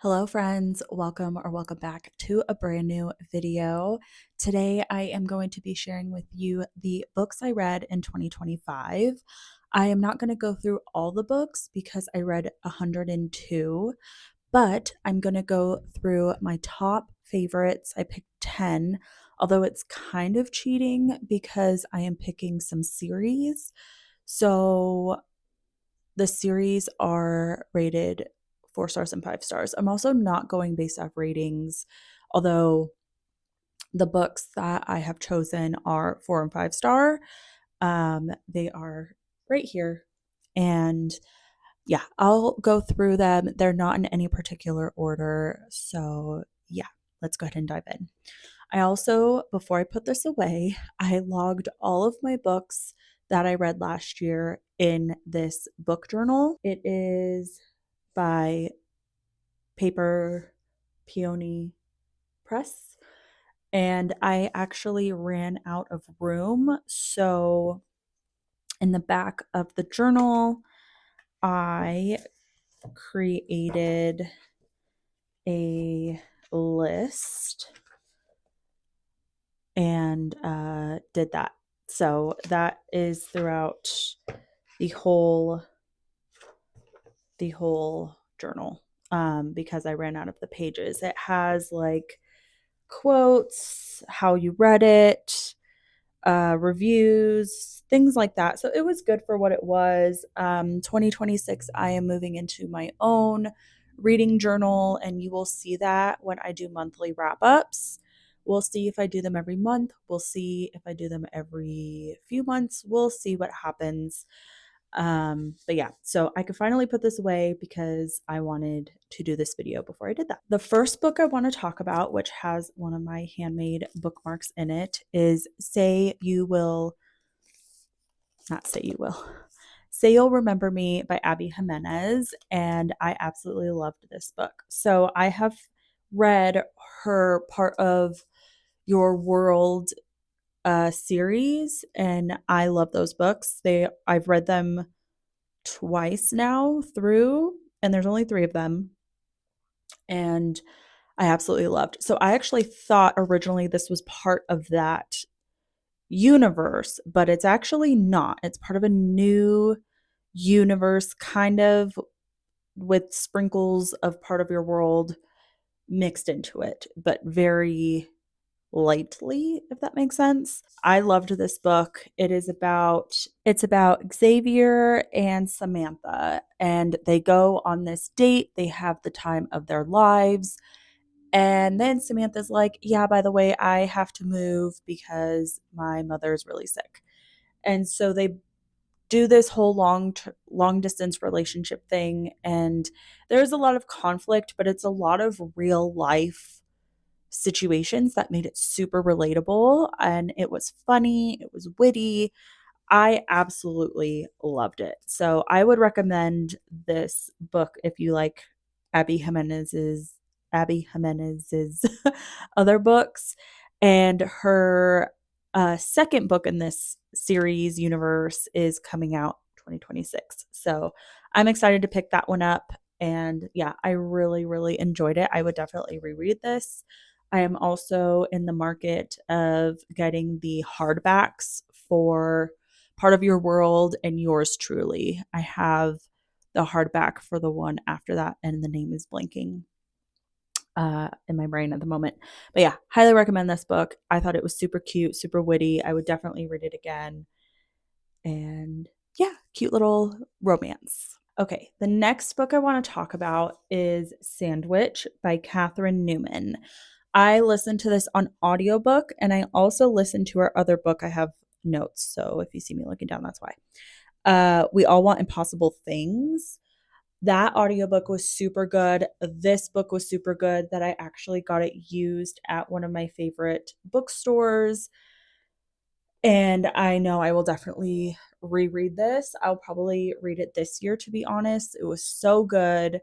Hello friends, welcome back to a brand new video. Today I am going to be sharing with you the books I read in 2025. I am not going to go through all the books because I read 102, but I'm going to go through my top favorites. I picked 10, although it's kind of cheating because I am picking some series. So the series are rated 4 stars and 5 stars. I'm also not going based off ratings, although the books that I have chosen are 4 and 5 star. They are right here. And yeah, I'll go through them. They're not in any particular order. So yeah, let's go ahead and dive in. I also, before I put this away, I logged all of my books that I read last year in this book journal. It is by Paper Peony Press, and I actually ran out of room. So, in the back of the journal, I created a list and did that. So that is throughout the whole journal because I ran out of the pages. It has like quotes, how you read it, reviews, things like that. So it was good for what it was. 2026, I am moving into my own reading journal, and you will see that when I do monthly wrap ups. We'll see if I do them every month. We'll see if I do them every few months. We'll see what happens. But yeah, so I could finally put this away because I wanted to do this video before I did that. The first book I want to talk about, which has one of my handmade bookmarks in it, is Say You Will, not Say You Will, Say You'll Remember Me by Abby Jimenez. And I absolutely loved this book. So I have read her Part of Your World series, and I love those books. I've read them twice now through, and there's only 3 of them, and I absolutely loved. So I actually thought originally this was part of that universe, but it's actually not. It's part of a new universe, kind of with sprinkles of Part of Your World mixed into it, but very lightly, if that makes sense. I loved this book. It's about Xavier and Samantha, and they go on this date. They have the time of their lives. And then Samantha's like, "Yeah, by the way, I have to move because my mother's really sick." And so they do this whole long distance relationship thing, and there's a lot of conflict, but it's a lot of real life situations that made it super relatable, and it was funny, it was witty. I absolutely loved it. So I would recommend this book if you like Abby Jimenez's Abby Jimenez's other books. And her second book in this series universe is coming out 2026. So I'm excited to pick that one up. And yeah, I really, really enjoyed it. I would definitely reread this. I am also in the market of getting the hardbacks for Part of Your World and Yours Truly. I have the hardback for the one after that, and the name is blanking in my brain at the moment. But yeah, highly recommend this book. I thought it was super cute, super witty. I would definitely read it again. And yeah, cute little romance. Okay, the next book I want to talk about is Sandwich by Catherine Newman. I listened to this on audiobook, and I also listened to her other book. I have notes, so if you see me looking down, that's why. We All Want Impossible Things. That audiobook was super good. This book was super good that I actually got it used at one of my favorite bookstores. And I know I will definitely reread this. I'll probably read it this year, to be honest. It was so good.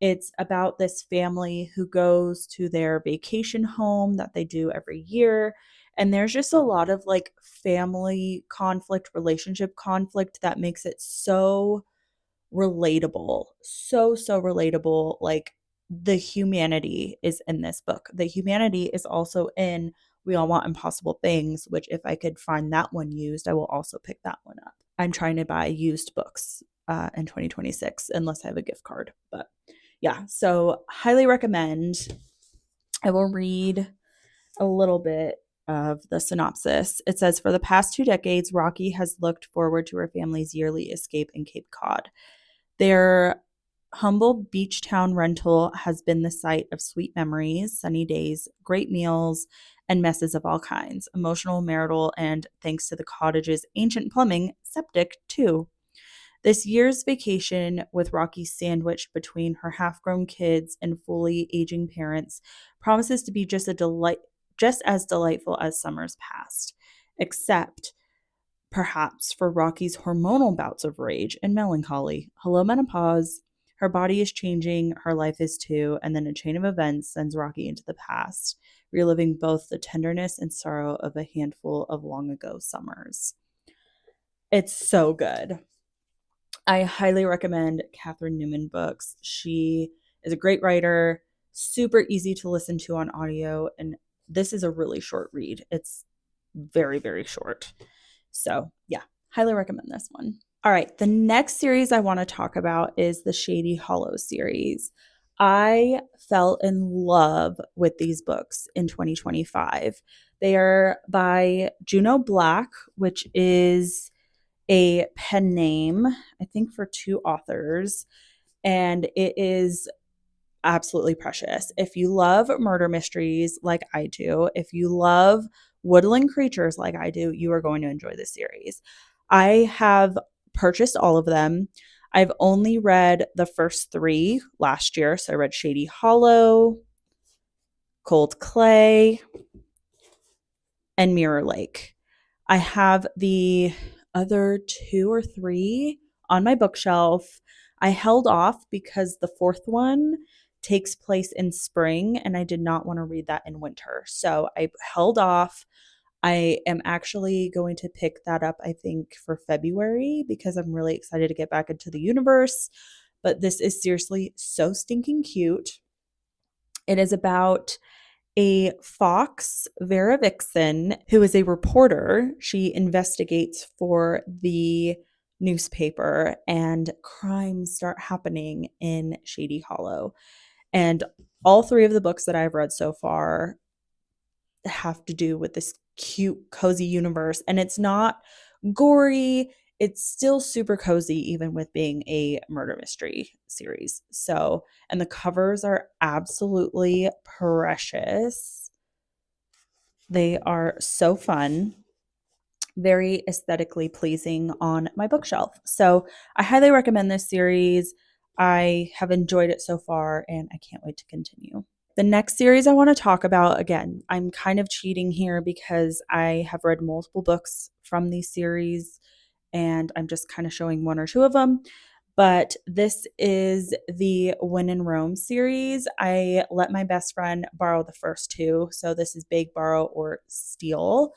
It's about this family who goes to their vacation home that they do every year. And there's just a lot of like family conflict, relationship conflict that makes it so relatable. So, so relatable. Like, the humanity is in this book. The humanity is also in We All Want Impossible Things, which if I could find that one used, I will also pick that one up. I'm trying to buy used books in 2026 unless I have a gift card. But yeah, so highly recommend. I will read a little bit of the synopsis. It says, for the past 2 decades, Rocky has looked forward to her family's yearly escape in Cape Cod. Their humble beach town rental has been the site of sweet memories, sunny days, great meals, and messes of all kinds, emotional, marital, and thanks to the cottage's ancient plumbing, septic too. This year's vacation, with Rocky sandwiched between her half-grown kids and fully aging parents, promises to be just as delightful as summers past, except perhaps for Rocky's hormonal bouts of rage and melancholy. Hello, menopause. Her body is changing, her life is too, and then a chain of events sends Rocky into the past, reliving both the tenderness and sorrow of a handful of long ago summers. It's so good. I highly recommend Catherine Newman books. She is a great writer, super easy to listen to on audio, and this is a really short read. It's very, very short. So, yeah, highly recommend this one. All right, the next series I want to talk about is the Shady Hollow series. I fell in love with these books in 2025. They are by Juno Black, which is a pen name, I think, for two authors, and it is absolutely precious. If you love murder mysteries like I do, if you love woodland creatures like I do, you are going to enjoy this series. I have purchased all of them. I've only read the first 3 last year. So I read Shady Hollow, Cold Clay, and Mirror Lake. I have the other 2 or 3 on my bookshelf. I held off because the 4th one takes place in spring and I did not want to read that in winter. So I held off. I am actually going to pick that up, I think, for February because I'm really excited to get back into the universe. But this is seriously so stinking cute. It is about a fox, Vera Vixen, who is a reporter. She investigates for the newspaper, and crimes start happening in Shady Hollow. And all 3 of the books that I've read so far have to do with this cute, cozy universe. And it's not gory. It's still super cozy, even with being a murder mystery series. So, and the covers are absolutely precious. They are so fun, very aesthetically pleasing on my bookshelf. So, I highly recommend this series. I have enjoyed it so far, and I can't wait to continue. The next series I want to talk about, again, I'm kind of cheating here because I have read multiple books from these series and I'm just kind of showing 1 or 2 of them. But this is the When in Rome series. I let my best friend borrow the first 2. So this is Beg, Borrow, or Steal.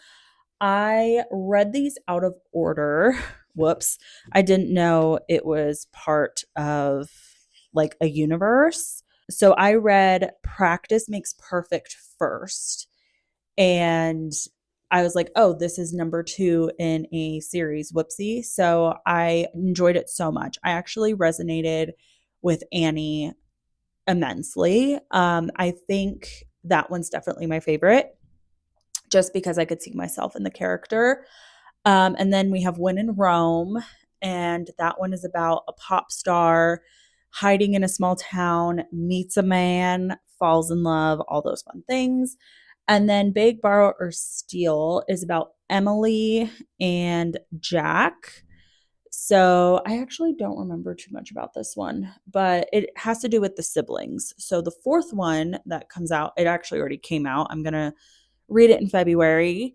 I read these out of order. Whoops. I didn't know it was part of like a universe. So I read Practice Makes Perfect first. And I was like, oh, this is number 2 in a series. Whoopsie. So I enjoyed it so much. I actually resonated with Annie immensely. I think that one's definitely my favorite just because I could see myself in the character. And then we have When in Rome, and that one is about a pop star hiding in a small town, meets a man, falls in love, all those fun things. And then Beg, Borrow, or Steal is about Emily and Jack. So I actually don't remember too much about this one, but it has to do with the siblings. So the 4th one that comes out, it actually already came out. I'm going to read it in February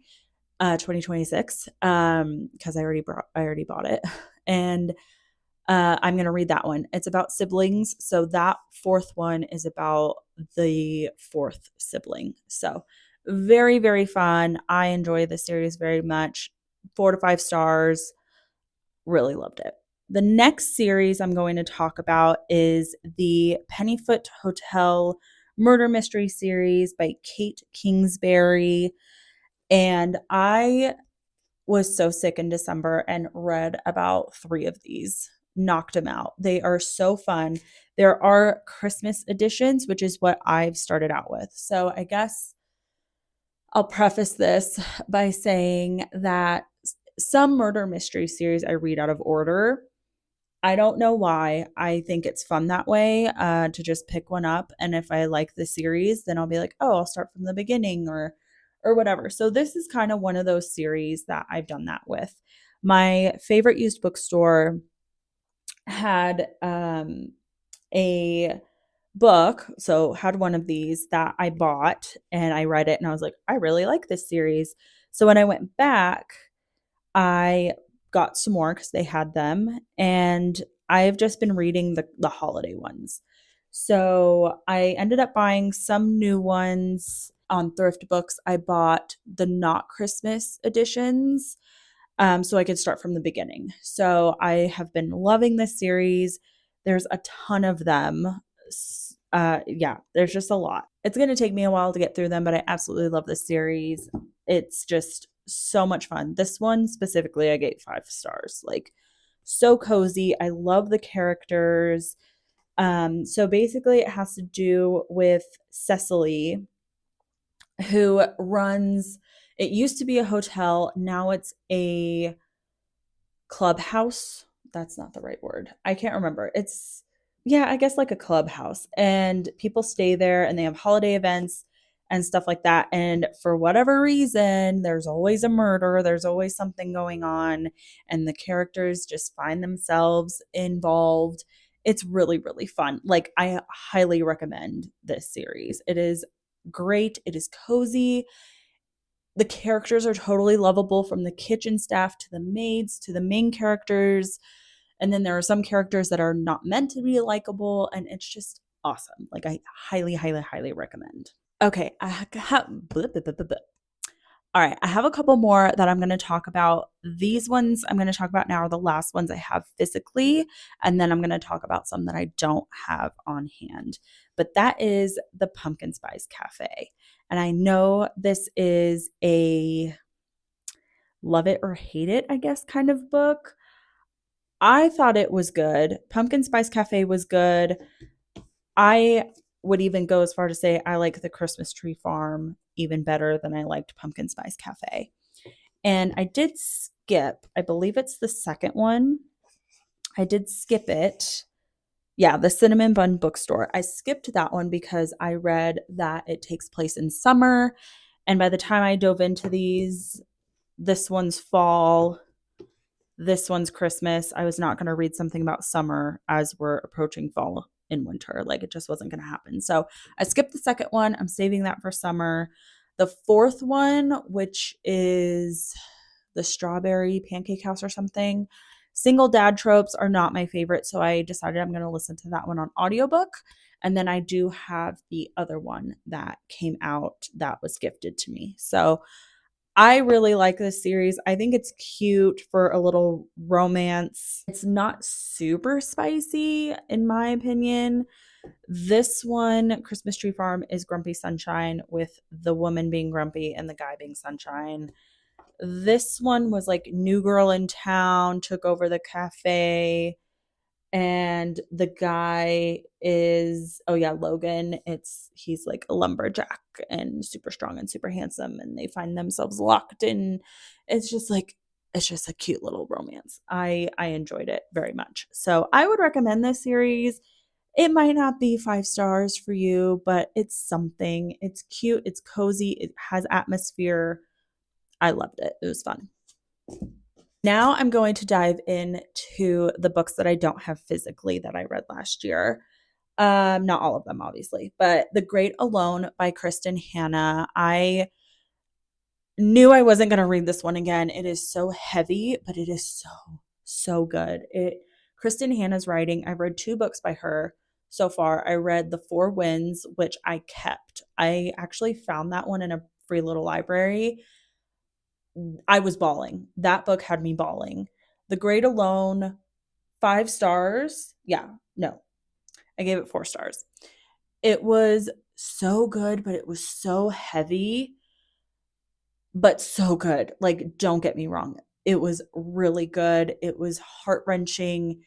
2026 because I already bought it. And I'm going to read that one. It's about siblings. So that 4th one is about the 4th sibling. So very, very fun. I enjoy the series very much. 4 to 5 stars. Really loved it. The next series I'm going to talk about is the Pennyfoot Hotel Murder Mystery series by Kate Kingsbury. And I was so sick in December and read about 3 of these, knocked them out. They are so fun. There are Christmas editions, which is what I've started out with. So I guess I'll preface this by saying that some murder mystery series I read out of order. I don't know why. I think it's fun that way, to just pick one up. And if I like the series, then I'll be like, oh, I'll start from the beginning or whatever. So this is kind of one of those series that I've done that with. My favorite used bookstore had a book, so had one of these that I bought and I read it and I was like, I really like this series. So when I went back, I got some more because they had them, and I've just been reading the holiday ones. So I ended up buying some new ones on thrift books. I bought the not Christmas editions, so I could start from the beginning. So I have been loving this series. There's a ton of them. Yeah, there's just a lot. It's going to take me a while to get through them, but I absolutely love this series. It's just so much fun. This one specifically, I gave 5 stars. Like, so cozy. I love the characters. So basically, it has to do with Cecily, who runs, it used to be a hotel, now it's a clubhouse. That's not the right word. I can't remember. It's, yeah, I guess like a clubhouse. And people stay there and they have holiday events and stuff like that. And for whatever reason, there's always a murder, there's always something going on, and the characters just find themselves involved. It's really, really fun. Like, I highly recommend this series. It is great, it is cozy. The characters are totally lovable, from the kitchen staff to the maids to the main characters. And then there are some characters that are not meant to be likable, and it's just awesome. Like, I highly, highly, highly recommend. Okay, all right, I have a couple more that I'm going to talk about. These ones I'm going to talk about now are the last ones I have physically, and then I'm going to talk about some that I don't have on hand. But that is the Pumpkin Spice Cafe. And I know this is a love it or hate it, I guess, kind of book. I thought it was good. Pumpkin Spice Cafe was good. I would even go as far to say I like the Christmas Tree Farm even better than I liked Pumpkin Spice Cafe. And I did skip, I believe it's the second one. I did skip it. Yeah, the Cinnamon Bun Bookstore. I skipped that one because I read that it takes place in summer. And by the time I dove into these, this one's fall, this one's Christmas. I was not going to read something about summer as we're approaching fall and winter. Like, it just wasn't going to happen. So I skipped the second one. I'm saving that for summer. The fourth one, which is the Strawberry Pancake House or something. Single dad tropes are not my favorite, so I decided I'm going to listen to that one on audiobook. And then I do have the other one that came out that was gifted to me. So I really like this series. I think it's cute for a little romance. It's not super spicy, in my opinion. This one, Christmas Tree Farm, is Grumpy Sunshine, with the woman being grumpy and the guy being sunshine. This one was like new girl in town, took over the cafe, and the guy is, oh yeah, Logan. He's like a lumberjack and super strong and super handsome, and they find themselves locked in. It's just a cute little romance. I enjoyed it very much. So I would recommend this series. It might not be 5 stars for you, but it's something. It's cute, it's cozy, it has atmosphere. I loved it. It was fun. Now I'm going to dive into the books that I don't have physically that I read last year. Not all of them, obviously, but The Great Alone by Kristen Hanna. I knew I wasn't going to read this one again. It is so heavy, but it is so, so good. Kristen Hanna's writing, I've read 2 books by her so far. I read The Four Winds, which I kept. I actually found that one in a free little library. I was bawling. That book had me bawling. The Great Alone 5 stars. Yeah, no, I gave it 4 stars. It was so good, but it was so heavy, but so good. Like, don't get me wrong. It was really good. It was heart wrenching.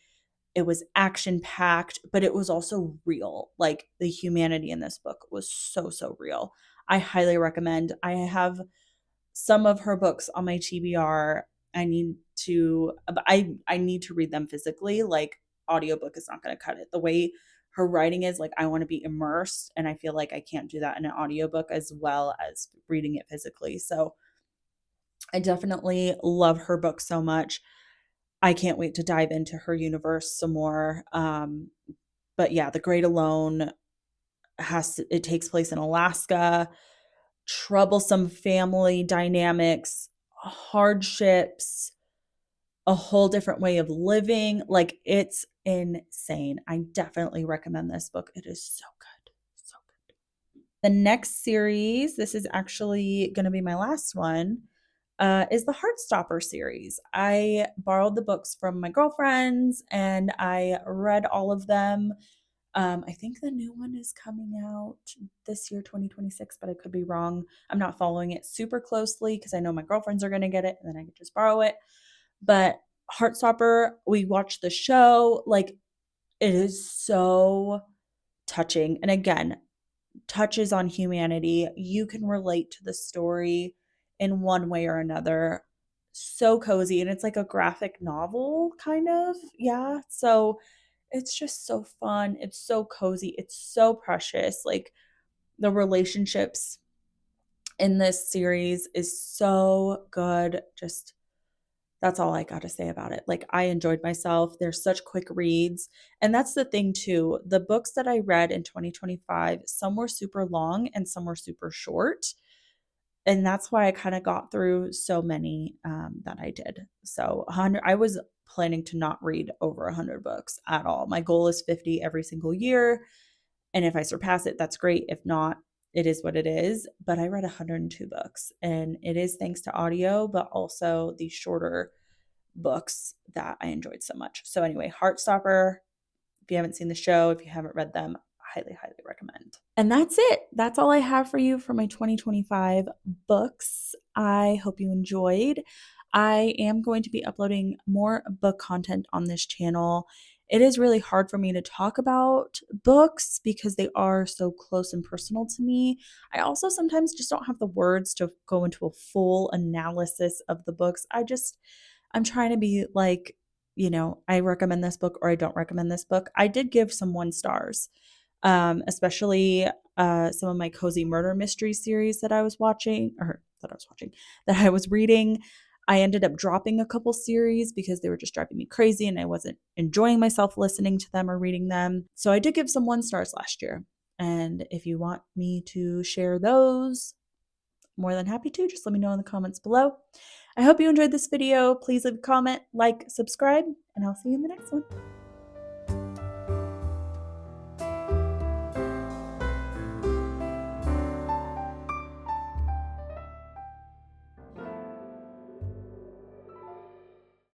It was action packed, but it was also real. Like, the humanity in this book was so, so real. I highly recommend. I have some of her books on my TBR. I need to read them physically. Like, audiobook is not going to cut it. The way her writing is, like, I want to be immersed, and I feel like I can't do that in an audiobook as well as reading it physically. So I definitely love her book so much. I can't wait to dive into her universe some more. But yeah, The Great Alone it takes place in Alaska. Troublesome family dynamics, hardships, a whole different way of living. Like, it's insane. I definitely recommend this book. It is so good. So good. The next series, this is actually going to be my last one, is the Heartstopper series. I borrowed the books from my girlfriends and I read all of them. I think the new one is coming out this year, 2026, but I could be wrong. I'm not following it super closely because I know my girlfriends are going to get it and then I could just borrow it. But Heartstopper, we watched the show. Like, it is so touching. And again, touches on humanity. You can relate to the story in one way or another. So cozy. And it's like a graphic novel, kind of. Yeah. So it's just so fun. It's so cozy. It's so precious. Like, the relationships in this series is so good. Just that's all I got to say about it. Like, I enjoyed myself. They're such quick reads. And that's the thing, too. The books that I read in 2025, some were super long and some were super short. And that's why I kind of got through so many that I did. So, 100, I was planning to not read over 100 books at all. My goal is 50 every single year. And if I surpass it, that's great. If not, it is what it is. But I read 102 books, and it is thanks to audio, but also the shorter books that I enjoyed so much. So anyway, Heartstopper, if you haven't seen the show, if you haven't read them, highly, highly recommend. And that's it. That's all I have for you for my 2025 books. I hope you enjoyed. I am going to be uploading more book content on this channel. It is really hard for me to talk about books because they are so close and personal to me. I also sometimes just don't have the words to go into a full analysis of the books. I'm trying to be like, I recommend this book or I don't recommend this book. I did give some 1 stars, especially some of my cozy murder mystery series that I was reading. I ended up dropping a couple series because they were just driving me crazy and I wasn't enjoying myself listening to them or reading them. So I did give some 1 stars last year. And if you want me to share those, more than happy to. Just let me know in the comments below. I hope you enjoyed this video. Please leave a comment, like, subscribe, and I'll see you in the next one.